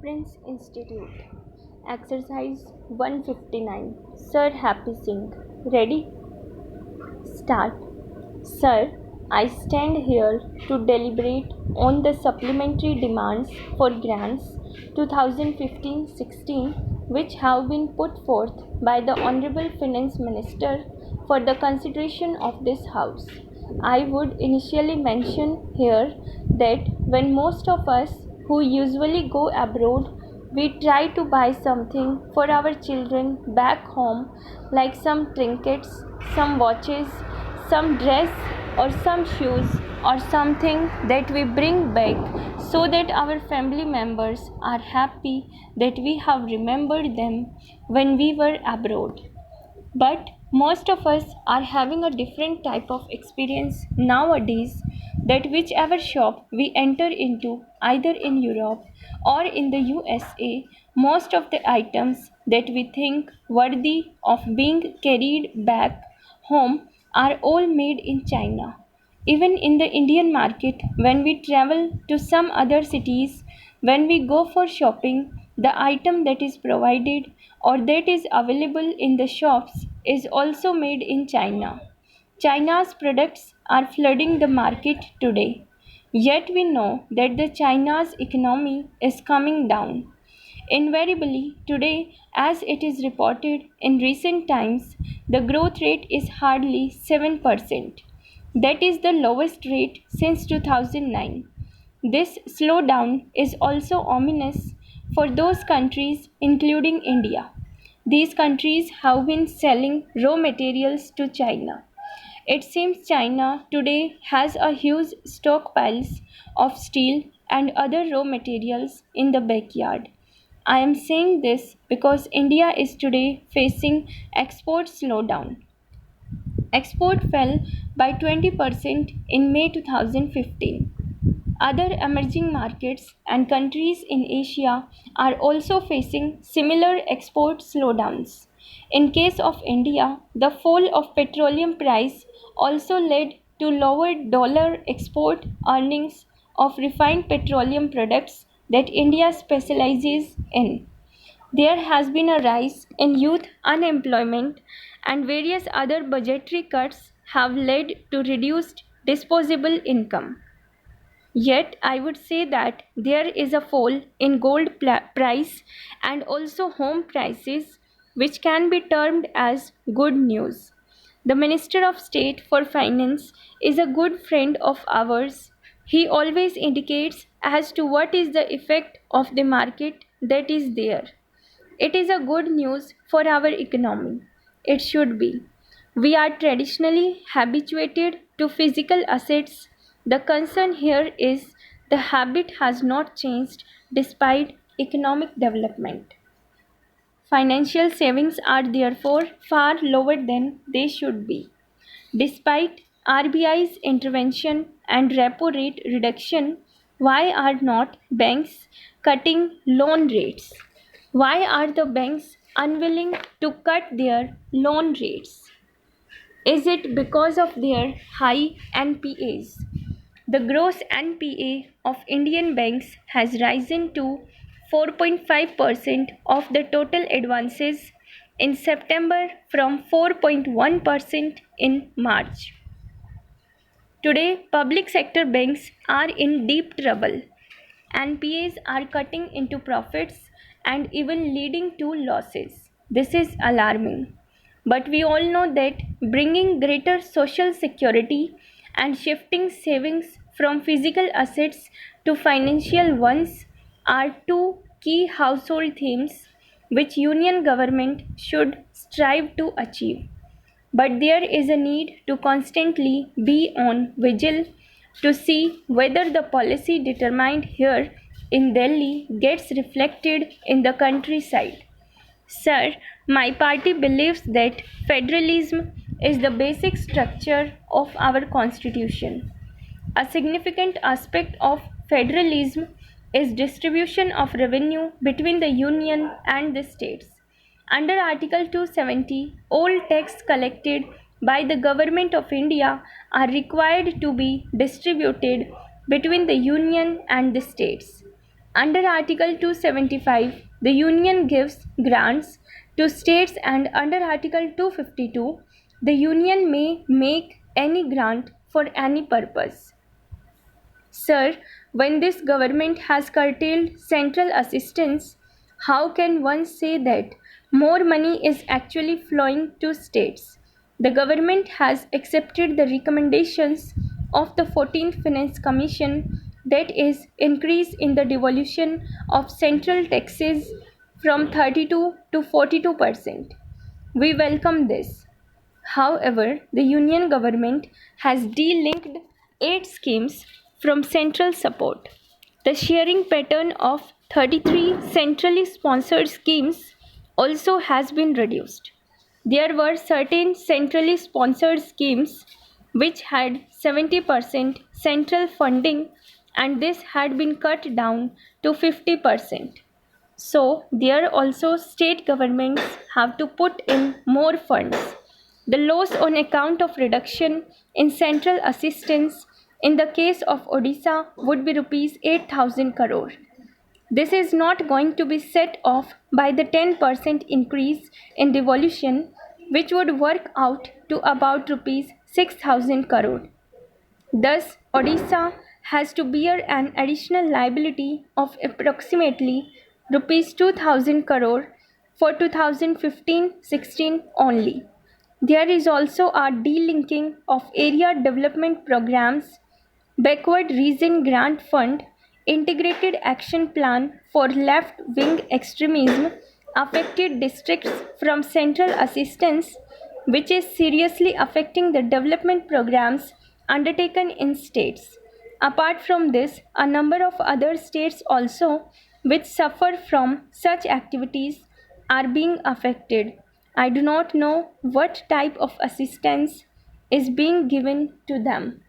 Prince Institute. Exercise 159. Sir Happy Singh. Ready? Start. Sir, I stand here to deliberate on the supplementary demands for grants 2015-16 which have been put forth by the Honorable Finance Minister for the consideration of this House. I would initially mention here that when most of us who usually go abroad, we try to buy something for our children back home, like some trinkets, some watches, some dress, or some shoes, or something that we bring back so that our family members are happy that we have remembered them when we were abroad. But most of us are having a different type of experience nowadays, that whichever shop we enter into, either in Europe or in the USA, most of the items that we think worthy of being carried back home are all made in China. Even in the Indian market, when we travel to some other cities, when we go for shopping, the item that is provided or that is available in the shops is also made in China. China's products are flooding the market today. Yet we know that the China's economy is coming down. Invariably, today, as it is reported in recent times, the growth rate is hardly 7%. That is the lowest rate since 2009. This slowdown is also ominous for those countries, including India. These countries have been selling raw materials to China. It seems China today has a huge stockpiles of steel and other raw materials in the backyard. I am saying this because India is today facing export slowdown. Export fell by 20% in May 2015. Other emerging markets and countries in Asia are also facing similar export slowdowns. In case of India, the fall of petroleum price also led to lower dollar export earnings of refined petroleum products that India specializes in. There has been a rise in youth unemployment, and various other budgetary cuts have led to reduced disposable income. Yet, I would say that there is a fall in gold price and also home prices, which can be termed as good news. The Minister of State for Finance is a good friend of ours. He always indicates as to what is the effect of the market that is there. It is a good news for our economy. It should be. We are traditionally habituated to physical assets. The concern here is the habit has not changed despite economic development. Financial savings are therefore far lower than they should be. Despite RBI's intervention and repo rate reduction, why are not banks cutting loan rates? Why are the banks unwilling to cut their loan rates? Is it because of their high NPAs? The gross NPA of Indian banks has risen to 4.5% of the total advances in September from 4.1% in March. Today, public sector banks are in deep trouble. NPAs are cutting into profits and even leading to losses. This is alarming. But we all know that bringing greater social security and shifting savings from physical assets to financial ones are two key household themes which union government should strive to achieve. But there is a need to constantly be on vigil to see whether the policy determined here in Delhi gets reflected in the countryside. Sir, my party believes that federalism is the basic structure of our constitution. A significant aspect of federalism is distribution of revenue between the union and the states. Under Article 270, all tax collected by the Government of India are required to be distributed between the union and the states. Under Article 275, the Union gives grants to states, and under Article 252, the Union may make any grant for any purpose. Sir, when this government has curtailed central assistance, how can one say that more money is actually flowing to states? The government has accepted the recommendations of the 14th Finance Commission, that is, increase in the devolution of central taxes from 32 to 42%. We welcome this. However, the Union government has delinked aid schemes from central support. The sharing pattern of 33 centrally sponsored schemes also has been reduced. There were certain centrally sponsored schemes which had 70% central funding, and this had been cut down to 50%. So, there also state governments have to put in more funds. The loss on account of reduction in central assistance in the case of Odisha would be rupees 8,000 crore. This is not going to be set off by the 10% increase in devolution, which would work out to about rupees 6,000 crore. Thus, Odisha has to bear an additional liability of approximately rupees 2,000 crore for 2015-16 only. There is also a delinking of area development programs, backward region grant fund, integrated action plan for left wing extremism affected districts from central assistance, which is seriously affecting the development programs undertaken in states. Apart from this, a number of other states also which suffer from such activities are being affected. I do not know what type of assistance is being given to them.